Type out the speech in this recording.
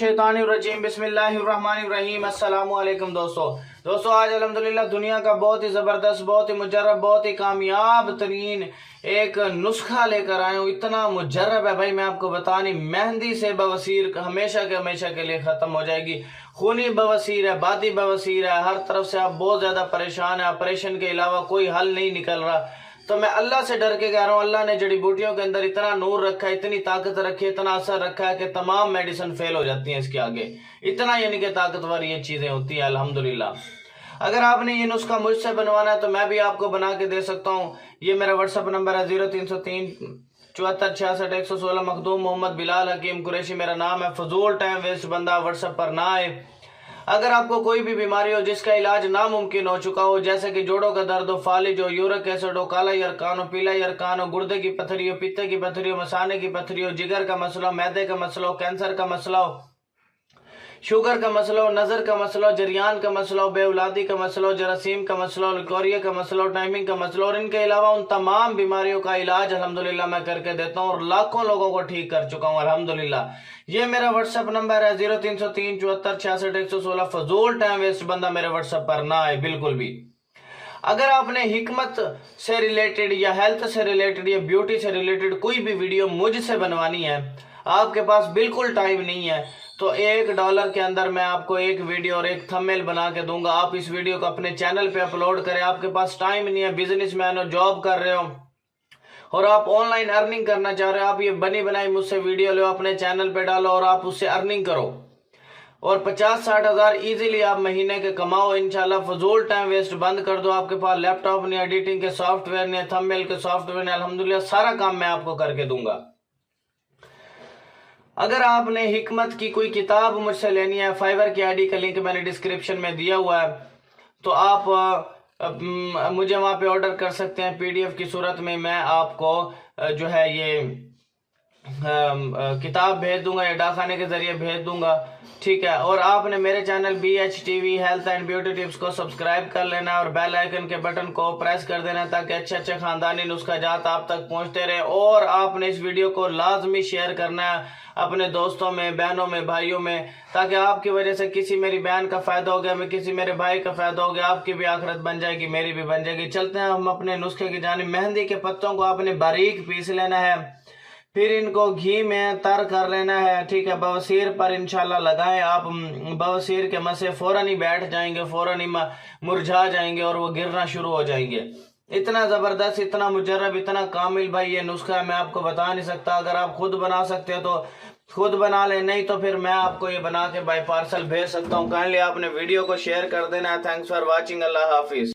शैतानिर्रजीम बिस्मिल्लाहिर्रहमानिर्रहीम। अस्सलामु अलैकुम दोस्तों आज अल्हम्दुलिल्लाह दुनिया का बहुत ही ज़बरदस्त, बहुत ही मुजर्रब, बहुत ही कामयाब तरीन एक नुस्खा लेकर आया हूँ। इतना मुजर्रब है भाई, मैं आपको बता नहीं। मेहंदी से बवासीर हमेशा के लिए ख़त्म हो जाएगी। खूनी बवासीर है, बादी बवासीर है, हर तरफ से आप बहुत ज़्यादा परेशान है। ऑपरेशन के अलावा कोई हल नहीं निकल रहा। तो मैं अल्लाह से डर के कह रहा हूँ, अल्लाह ने जड़ी बूटियों के अंदर इतना नूर रखा है, इतनी ताकत रखी है, इतना असर रखा है कि तमाम मेडिसिन फेल हो जाती हैं इसके आगे। इतना यानी कि ताकतवर ये चीज़ें होती हैं अल्हम्दुलिल्लाह। अगर आपने ये नुस्खा मुझसे बनवाना है तो मैं भी आपको बना के दे सकता हूँ। ये मेरा व्हाट्सअप नंबर है 0303 74 66 116। मखदूम मोहम्मद बिलाल हकीम कुरैशी मेरा नाम है। फजूल टाइम वेस्ट बंदा व्हाट्सएप पर ना आए। अगर आपको कोई भी बीमारी हो जिसका इलाज नामुमकिन हो चुका हो, जैसे कि जोड़ों का दर्द हो, फालिज हो, यूरिक एसिड हो, काला यरकान हो, पीला यरकान हो, गुर्दे की पथरी हो, पित्ते की पथरी हो, मसाने की पथरी हो, जिगर का मसला हो, मैदे का मसला हो, कैंसर का मसला हो, शुगर का मसला हो, नज़र का मसला हो, जरियान का मसला हो, बेउलादी का मसला हो, जरासीम का मसला हो, लिकोरिया का मसला हो, टाइमिंग का मसला हो, और इनके अलावा उन तमाम बीमारियों का इलाज अल्हम्दुलिल्लाह मैं करके देता हूँ और लाखों लोगों को ठीक कर चुका हूँ अल्हम्दुलिल्लाह। ये मेरा व्हाट्सएप नंबर है 0303 74 66 116। फजूल टाइम वेस्ट बंदा मेरे व्हाट्सएप पर ना आए बिल्कुल भी। अगर आपने हिकमत से रिलेटेड या हेल्थ से रिलेटेड या ब्यूटी से रिलेटेड कोई भी वीडियो मुझसे बनवानी है, आपके पास बिल्कुल टाइम नहीं है, तो $1 के अंदर मैं आपको एक वीडियो और एक थंबनेल बना के दूंगा। आप इस वीडियो को अपने चैनल पे अपलोड करें। आपके पास टाइम नहीं है, बिजनेसमैन हो, जॉब कर रहे हो और आप ऑनलाइन अर्निंग करना चाह रहे हो, आप ये बनी बनाई मुझसे वीडियो लो, अपने चैनल पे डालो और आप उससे अर्निंग करो और 50-60 हज़ार इजीली आप महीने के कमाओ इंशाल्लाह। फजूल टाइम वेस्ट बंद कर दो। आपके पास लैपटॉप नहीं, एडिटिंग के सॉफ्टवेयर नहीं, थंबनेल के सॉफ्टवेयर नहीं, अल्हम्दुलिल्लाह सारा काम मैं आपको करके दूंगा। अगर आपने हिकमत की कोई किताब मुझसे लेनी है, फाइवर की आईडी का लिंक मैंने डिस्क्रिप्शन में दिया हुआ है, तो आप मुझे वहाँ पे ऑर्डर कर सकते हैं। PDF की सूरत में मैं आपको जो है ये किताब भेज दूंगा या डाकखाने के जरिए भेज दूंगा, ठीक है। और आपने मेरे channel BHTV health and beauty tips को सब्सक्राइब कर लेना और बेल आइकन के बटन को प्रेस कर देना ताकि अच्छे अच्छे खानदानी नुस्खा जात आप तक पहुंचते रहे। और आपने इस वीडियो को लाजमी शेयर करना है अपने दोस्तों में, बहनों में, भाइयों में, ताकि आपकी वजह से किसी मेरी बहन का फायदा हो गया, मैं किसी मेरे भाई का फायदा हो गया, आपकी भी आखिरत बन जाएगी, मेरी भी बन जाएगी। चलते हैं हम अपने नुस्खे की जानिब। मेहंदी के पत्तों को आपने बारीक पीस लेना है, फिर इनको घी में तर कर लेना है, ठीक है। बवासीर पर इंशाल्लाह लगाएं आप। बवासीर के मसे फौरन ही बैठ जाएंगे, फौरन ही मुरझा जाएंगे और वो गिरना शुरू हो जाएंगे। इतना ज़बरदस्त, इतना मुजर्रब, इतना कामिल भाई ये नुस्खा मैं आपको बता नहीं सकता। अगर आप खुद बना सकते हो तो खुद बना ले, नहीं तो फिर मैं आपको ये बना के बाय पार्सल भेज सकता हूँ। काइंडली आपने वीडियो को शेयर कर देना है। Thanks for watching. Allah Hafiz.